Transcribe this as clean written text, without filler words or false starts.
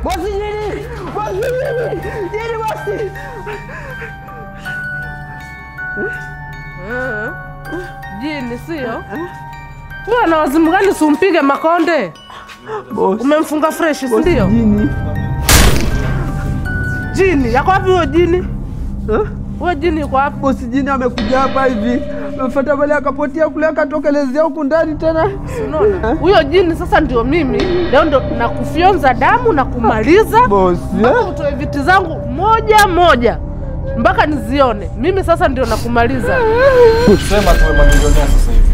Bosi jini! Bosi jini! Jini bosi! Jini sio? Wewe na wazimu gani usimpige makonde? Bosi. Umemfunga fresh, si ndio? Jini. Jini, yako wapi huyo jini? Wewe jini yuko wapi? Bosi jini amekuja hapa hivi. Amefuata pale akapotea kule akatokelezea huku ndani tena. Unaona? Huyo jini sasa ndio mimi. Leo ndo nakufyonza damu na kumaliza. Bosi. Utoe viti zangu moja moja mpaka nizione. Mimi sasa ndio nakumaliza. Sema tuwe mamilionea sasa hivi.